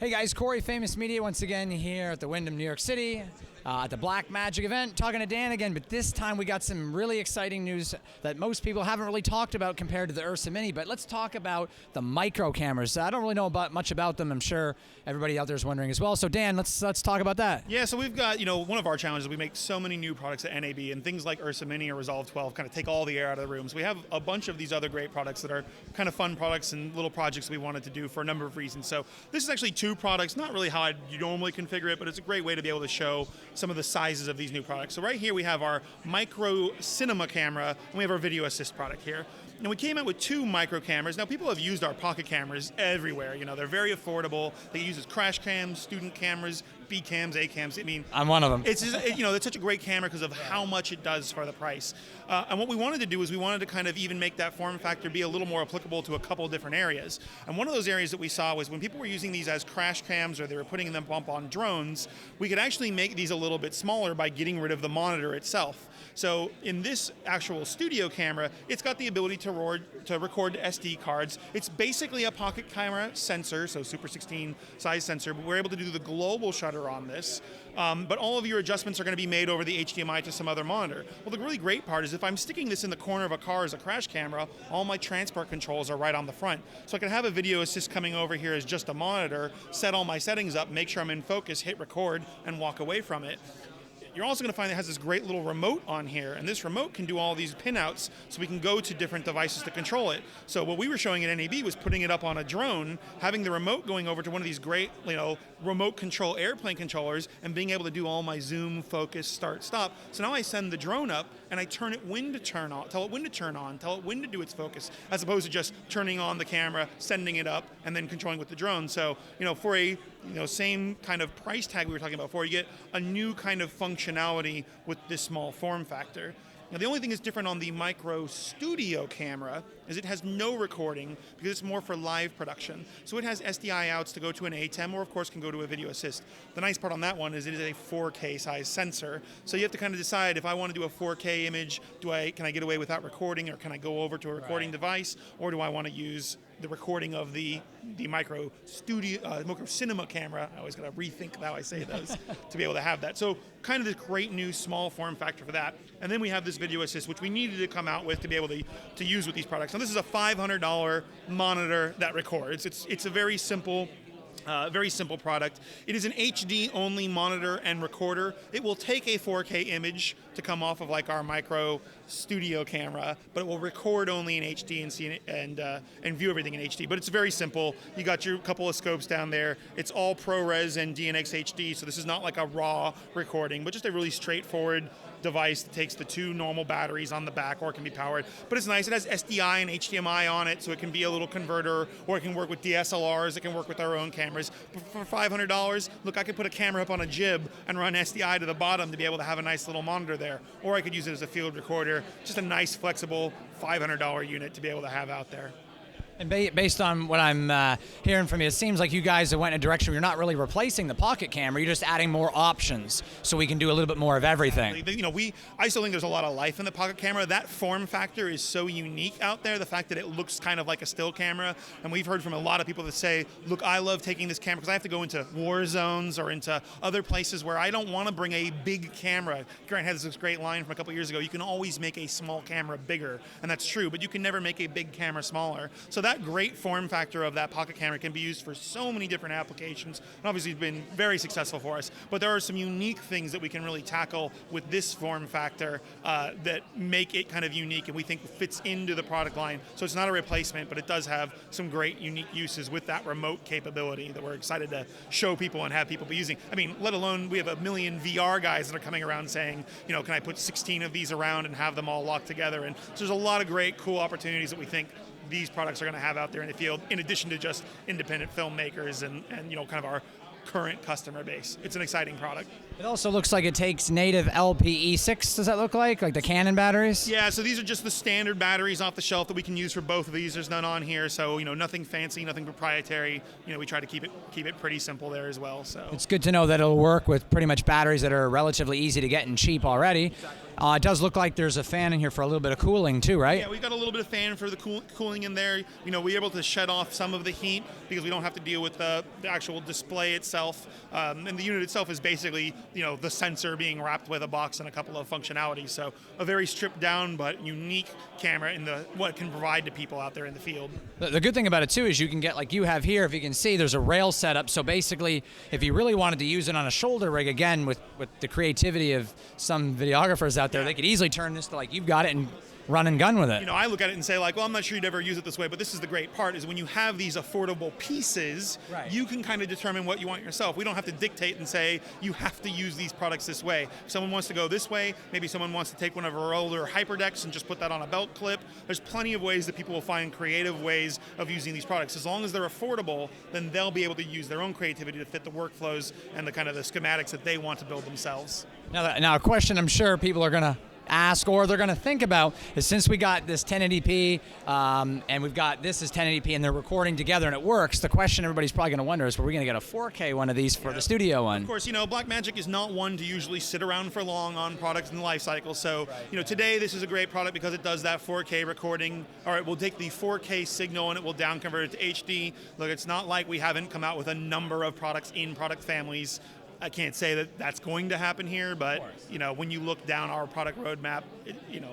Hey guys, Corey, Faymus Media, once again here at the Wyndham, New York City, at the Blackmagic event, talking to Dan again, but this time we got some really exciting news that most people haven't really talked about compared to the Ursa Mini, but let's talk about the micro cameras. I don't really know much about them. I'm sure everybody out there is wondering as well. So Dan, let's talk about that. Yeah, so we've got, one of our challenges, we make so many new products at NAB, and things like Ursa Mini or Resolve 12 kind of take all the air out of the room. So we have a bunch of these other great products that are kind of fun products and little projects we wanted to do for a number of reasons. So this is actually two products, not really how you normally configure it, but it's a great way to be able to show some of the sizes of these new products. So right here we have our micro cinema camera, and we have our video assist product here. And we came out with two micro cameras. Now people have used our pocket cameras everywhere. They're very affordable. They use as crash cams, student cameras, B cams, A cams. I'm one of them. It's just, it's such a great camera because of how much it does for the price. And what we wanted to do is we wanted to kind of even make that form factor be a little more applicable to a couple of different areas. And one of those areas that we saw was when people were using these as crash cams or they were putting them up on drones, we could actually make these a little bit smaller by getting rid of the monitor itself. So in this actual studio camera, it's got the ability to record SD cards. It's basically a pocket camera sensor, so Super 16 size sensor, but we're able to do the global shutter on this. But all of your adjustments are going to be made over the HDMI to some other monitor. Well, the really great part is if I'm sticking this in the corner of a car as a crash camera, all my transport controls are right on the front. So I can have a video assist coming over here as just a monitor, set all my settings up, make sure I'm in focus, hit record, and walk away from it. You're also going to find it has this great little remote on here, and this remote can do all these pinouts so we can go to different devices to control it. So what we were showing at NAB was putting it up on a drone, having the remote going over to one of these great, remote control airplane controllers, and being able to do all my zoom, focus, start, stop. So now I send the drone up and I turn it when to turn on, tell it when to turn on, tell it when to do its focus, as opposed to just turning on the camera, sending it up, and then controlling with the drone. So, for a same kind of price tag we were talking about before, you get a new kind of functionality with this small form factor. Now, the only thing that's different on the micro studio camera is it has no recording because it's more for live production. So it has SDI outs to go to an ATEM or, of course, can go to a video assist. The nice part on that one is it is a 4K size sensor. So you have to kind of decide if I want to do a 4K image, can I get away without recording, or can I go over to a recording device, or do I want to use the recording of the micro cinema camera? I always got to rethink how I say those to be able to have that. So kind of this great new small form factor for that. And then we have this video assist, which we needed to come out with to be able to use with these products. Now this is a $500 monitor that records. It's a very simple product. It is an HD only monitor and recorder. It will take a 4K image to come off of like our micro studio camera, but it will record only in HD and see and view everything in HD. But it's very simple. You got your couple of scopes down there. It's all ProRes and DNX HD, so this is not like a raw recording, but just a really straightforward device that takes the two normal batteries on the back, or it can be powered. But it's nice. It has SDI and HDMI on it, so it can be a little converter, or it can work with DSLRs. It can work with our own cameras. But for $500, look, I could put a camera up on a jib and run SDI to the bottom to be able to have a nice little monitor there. Or I could use it as a field recorder. Just a nice, flexible $500 unit to be able to have out there. And based on what I'm hearing from you, it seems like you guys have went in a direction where you're not really replacing the pocket camera, you're just adding more options so we can do a little bit more of everything. I still think there's a lot of life in the pocket camera. That form factor is so unique out there, the fact that it looks kind of like a still camera. And we've heard from a lot of people that say, look, I love taking this camera because I have to go into war zones or into other places where I don't want to bring a big camera. Grant had this great line from a couple years ago, you can always make a small camera bigger. And that's true, but you can never make a big camera smaller. So that great form factor of that pocket camera can be used for so many different applications, and obviously it's been very successful for us. But there are some unique things that we can really tackle with this form factor that make it kind of unique, and we think fits into the product line. So it's not a replacement, but it does have some great unique uses with that remote capability that we're excited to show people and have people be using. Let alone we have 1 million VR guys that are coming around saying, can I put 16 of these around and have them all locked together? And so there's a lot of great, cool opportunities that we think these products are going to have out there in the field, in addition to just independent filmmakers and kind of our current customer base. It's an exciting product. It also looks like it takes native LPE6, does that look like the Canon batteries? Yeah, so these are just the standard batteries off the shelf that we can use for both of these. There's none on here, so nothing fancy, nothing proprietary. We try to keep it pretty simple there as well. So it's good to know that it'll work with pretty much batteries that are relatively easy to get and cheap already. Exactly. It does look like there's a fan in here for a little bit of cooling too, right? Yeah, we've got a little bit of fan for the cooling in there. You know, we're able to shed off some of the heat because we don't have to deal with the actual display itself. And the unit itself is basically, you know, the sensor being wrapped with a box and a couple of functionalities. So a very stripped down but unique camera in what it can provide to people out there in the field. The good thing about it too is you can get, like you have here, if you can see, there's a rail setup. So basically, if you really wanted to use it on a shoulder rig, again, with the creativity of some videographers out there, they could easily turn this to like you've got it and run and gun with it. You know, I look at it and say like, well, I'm not sure you'd ever use it this way, but this is the great part, is when you have these affordable pieces, you can kind of determine what you want yourself. We don't have to dictate and say, you have to use these products this way. If someone wants to go this way, maybe someone wants to take one of our older hyperdecks and just put that on a belt clip. There's plenty of ways that people will find creative ways of using these products. As long as they're affordable, then they'll be able to use their own creativity to fit the workflows and the kind of the schematics that they want to build themselves. Now a question I'm sure people are going to ask or they're going to think about is, since we got this 1080p and we've got this as 1080p and they're recording together and it works, the question everybody's probably going to wonder is, are we going to get a 4K one of these for the studio one? Of course, you know, Blackmagic is not one to usually sit around for long on products in the life cycle. So, you know, today this is a great product because it does that 4K recording. All right, we'll take the 4K signal and it will down convert it to HD. Look, it's not like we haven't come out with a number of products in product families. I can't say that that's going to happen here, but you know, when you look down our product roadmap, you know,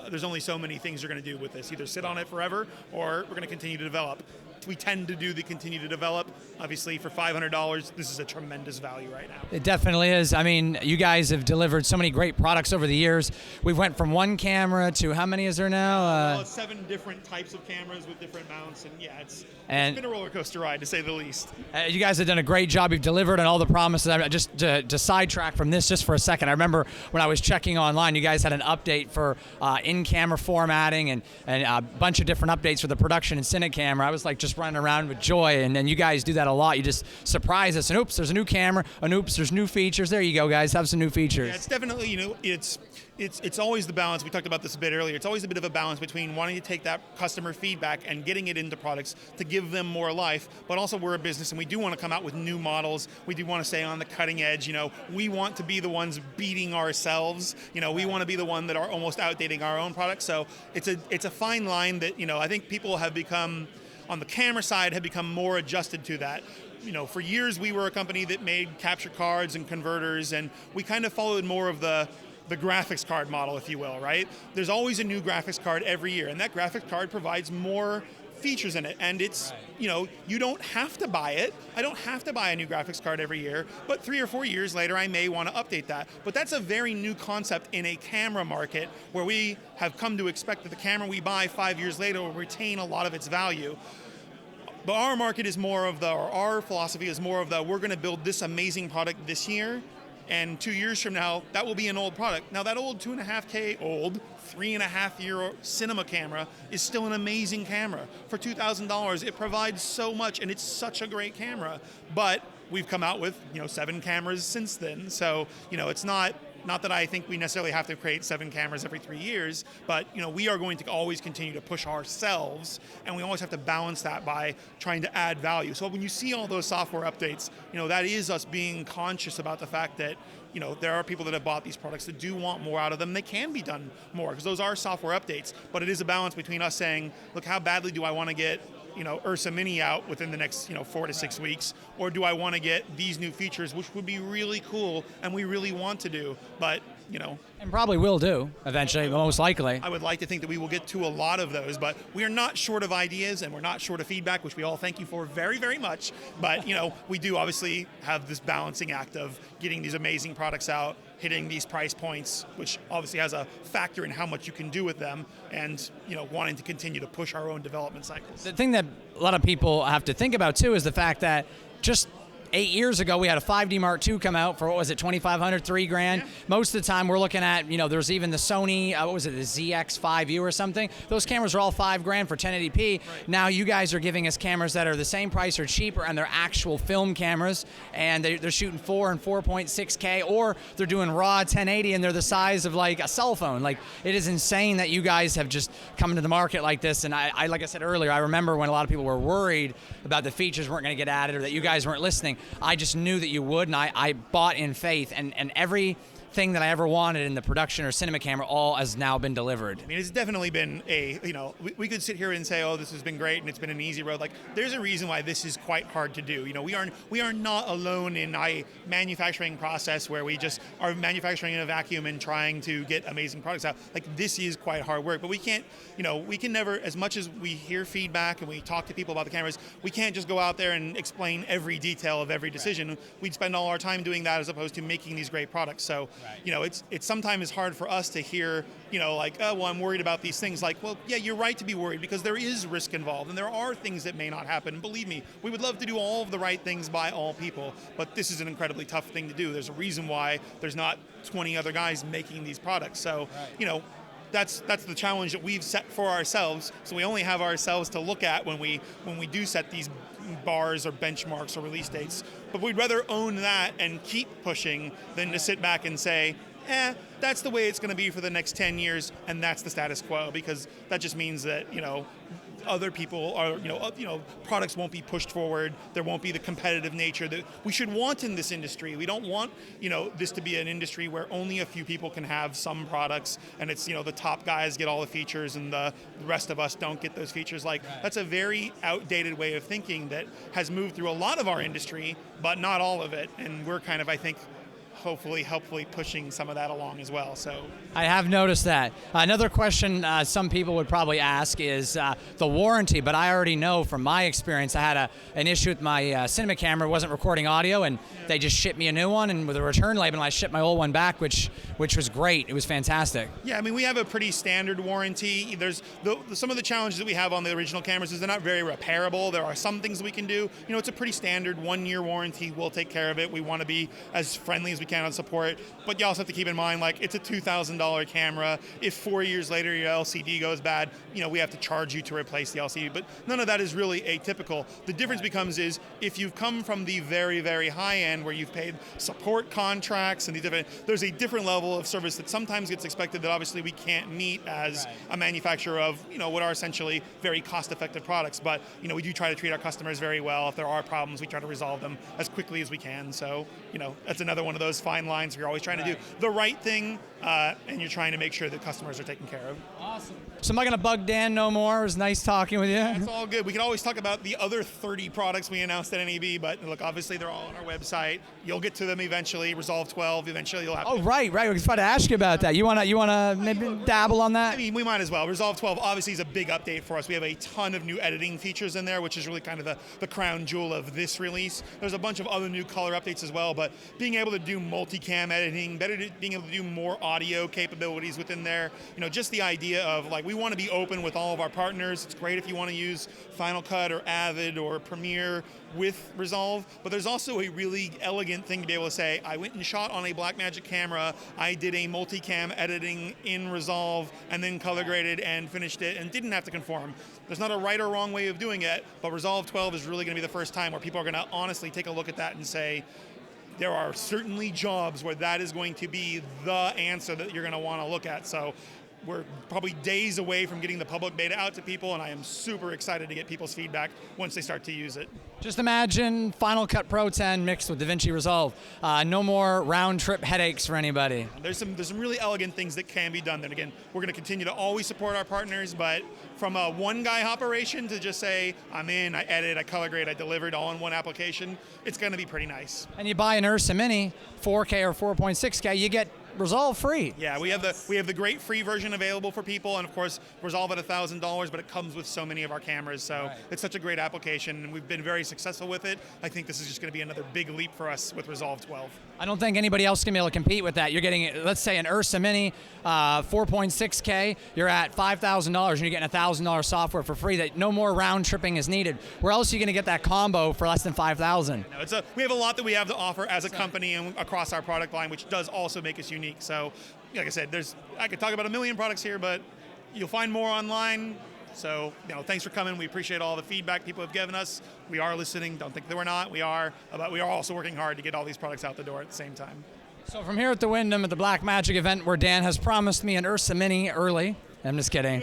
there's only so many things you're going to do with this. Either sit on it forever, or we're going to continue to develop. We tend to do the continue to develop. Obviously, for $500, this is a tremendous value right now. It definitely is. I mean, you guys have delivered so many great products over the years. We went from one camera to how many is there now? Well, 7 different types of cameras with different mounts, and yeah, it's been a roller coaster ride to say the least. You guys have done a great job. You've delivered on all the promises. Just to sidetrack from this just for a second, I remember when I was checking online, you guys had an update for in-camera formatting and a bunch of different updates for the production and Cine camera. I was like just running around with joy, and then you guys do that a lot. You just surprise us, and oops, there's a new camera, and oops, there's new features. There you go, guys, have some new features. Yeah, it's definitely, you know, it's always the balance. We talked about this a bit earlier. It's always a bit of a balance between wanting to take that customer feedback and getting it into products to give them more life, but also we're a business and we do want to come out with new models. We do want to stay on the cutting edge. You know, we want to be the ones beating ourselves. You know, we want to be the one that are almost outdating our own products. So it's a fine line that, you know, I think people have become, on the camera side, have become more adjusted to that. You know, for years we were a company that made capture cards and converters, and we kind of followed more of the graphics card model, if you will, right? There's always a new graphics card every year, and that graphics card provides more features in it, and it's, you know, you don't have to buy it. I don't have to buy a new graphics card every year, but 3 or 4 years later I may want to update that. But that's a very new concept in a camera market where we have come to expect that the camera we buy 5 years later will retain a lot of its value. But our market is more of our philosophy is more of we're going to build this amazing product this year, and 2 years from now, that will be an old product. Now that old 3.5-year cinema camera is still an amazing camera. For $2,000, it provides so much, and it's such a great camera. But we've come out with, you know, 7 cameras since then. So, you know, it's not that I think we necessarily have to create 7 cameras every 3 years, but, you know, we are going to always continue to push ourselves, and we always have to balance that by trying to add value. So when you see all those software updates, you know, that is us being conscious about the fact that, you know, there are people that have bought these products that do want more out of them. They can be done more, because those are software updates, but it is a balance between us saying, look, how badly do I want to get, you know, Ursa Mini out within the next, you know, 4 to 6 weeks, or do I want to get these new features, which would be really cool and we really want to do, but, you know. And probably will do eventually, most likely. I would like to think that we will get to a lot of those, but we are not short of ideas and we're not short of feedback, which we all thank you for very, very much. But, you know, we do obviously have this balancing act of getting these amazing products out, hitting these price points, which obviously has a factor in how much you can do with them, and, you know, wanting to continue to push our own development cycles. The thing that a lot of people have to think about too is the fact that just 8 years ago, we had a 5D Mark II come out for, what was it, $2,500, $3,000. Yeah. Most of the time, we're looking at, you know, there's even the Sony, what was it, the ZX5U or something. Those cameras are all $5,000 for 1080p. Right. Now you guys are giving us cameras that are the same price or cheaper, and they're actual film cameras, and they're shooting 4 and 4.6K, or they're doing raw 1080, and they're the size of like a cell phone. Like, it is insane that you guys have just come into the market like this. And I like I said earlier, I remember when a lot of people were worried about the features weren't going to get added or that you guys weren't listening. I just knew that you would, and I bought in faith, and everything that I ever wanted in the production or cinema camera all has now been delivered. I mean, it's definitely been we could sit here and say, oh, this has been great and it's been an easy road. Like, there's a reason why this is quite hard to do. We are not alone in a manufacturing process where we just are manufacturing in a vacuum and trying to get amazing products out. Like, this is quite hard work, but we can't, we can never, as much as we hear feedback and we talk to people about the cameras, we can't just go out there and explain every detail of every decision. We'd spend all our time doing that as opposed to making these great products. So, it's sometimes hard for us to hear, like, oh, well, I'm worried about these things. Like, well, yeah, you're right to be worried because there is risk involved and there are things that may not happen. Believe me, we would love to do all of the right things by all people, but this is an incredibly tough thing to do. There's a reason why there's not 20 other guys making these products. So, that's the challenge that we've set for ourselves. So we only have ourselves to look at when we do set these bars or benchmarks or release dates. But we'd rather own that and keep pushing than to sit back and say, that's the way it's going to be for the next 10 years, and that's the status quo, because that just means that, other people are, products won't be pushed forward. There won't be the competitive nature that we should want in this industry. We don't want, this to be an industry where only a few people can have some products, and it's, the top guys get all the features and the rest of us don't get those features. Like, that's a very outdated way of thinking that has moved through a lot of our industry, but not all of it. And we're kind of, I think, hopefully pushing some of that along as well. So I have noticed that. Another question some people would probably ask is the warranty, but I already know from my experience I had an issue with my cinema camera. It wasn't recording audio, and they just shipped me a new one, and with a return label I shipped my old one back, which was great. It was fantastic. Yeah, I mean, we have a pretty standard warranty. There's some of the challenges that we have on the original cameras is they're not very repairable. There are some things that we can do. It's a pretty standard 1-year warranty. We'll take care of it. We want to be as friendly as we can on support, but you also have to keep in mind, like, it's a $2,000 camera. If 4 years later your LCD goes bad, we have to charge you to replace the LCD, but none of that is really atypical. The difference becomes is if you've come from the very, very high end where you've paid support contracts and there's a different level of service that sometimes gets expected that obviously we can't meet as a manufacturer of, what are essentially very cost-effective products, but, we do try to treat our customers very well. If there are problems, we try to resolve them as quickly as we can. So, that's another one of those fine lines. You're always trying to do the right thing, and you're trying to make sure that customers are taken care of. Awesome. So am I going to bug Dan no more? It was nice talking with you. It's all good. We can always talk about the other 30 products we announced at NAB, but look, obviously they're all on our website. You'll get to them eventually. Resolve 12, eventually you'll have. Oh, right. I was about to ask you about that. You wanna maybe dabble on that? I mean, we might as well. Resolve 12 obviously is a big update for us. We have a ton of new editing features in there, which is really kind of the crown jewel of this release. There's a bunch of other new color updates as well, but being able to do multicam editing, being able to do more audio capabilities within there, just the idea of, like, we want to be open with all of our partners. It's great if you want to use Final Cut or Avid or Premiere with Resolve, but there's also a really elegant thing to be able to say, I went and shot on a Blackmagic camera, I did a multicam editing in Resolve, and then color graded and finished it and didn't have to conform. There's not a right or wrong way of doing it, but Resolve 12 is really going to be the first time where people are going to honestly take a look at that and say, there are certainly jobs where that is going to be the answer that you're going to want to look at. So we're probably days away from getting the public beta out to people, and I am super excited to get people's feedback once they start to use it. Just imagine Final Cut Pro 10 mixed with DaVinci Resolve. No more round-trip headaches for anybody. There's some really elegant things that can be done. Then again, we're going to continue to always support our partners, but from a one-guy operation to just say, I'm in, I edit, I color grade, I delivered all in one application, it's going to be pretty nice. And you buy an Ursa Mini, 4K or 4.6K, you get Resolve free. Yeah, we have the great free version available for people, and of course Resolve at $1,000, but it comes with so many of our cameras, so it's such a great application, and we've been very successful with it. I think this is just going to be another big leap for us with Resolve 12. I don't think anybody else can be able to compete with that. You're getting, let's say, an Ursa Mini, 4.6K. You're at $5,000, and you're getting $1,000 software for free. That no more round tripping is needed. Where else are you going to get that combo for less than $5,000? No, we have a lot that we have to offer as a company and across our product line, which does also make us unique. So, like I said, I could talk about a million products here, but you'll find more online. So, thanks for coming. We appreciate all the feedback people have given us. We are listening. Don't think that we're not. We are. But we are also working hard to get all these products out the door at the same time. So from here at the Wyndham at the Blackmagic event, where Dan has promised me an Ursa Mini early, I'm just kidding.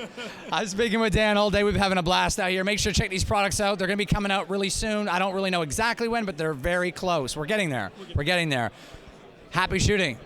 I was speaking with Dan all day. We've been having a blast out here. Make sure to check these products out. They're going to be coming out really soon. I don't really know exactly when, but they're very close. We're getting there. We're getting there. Happy shooting.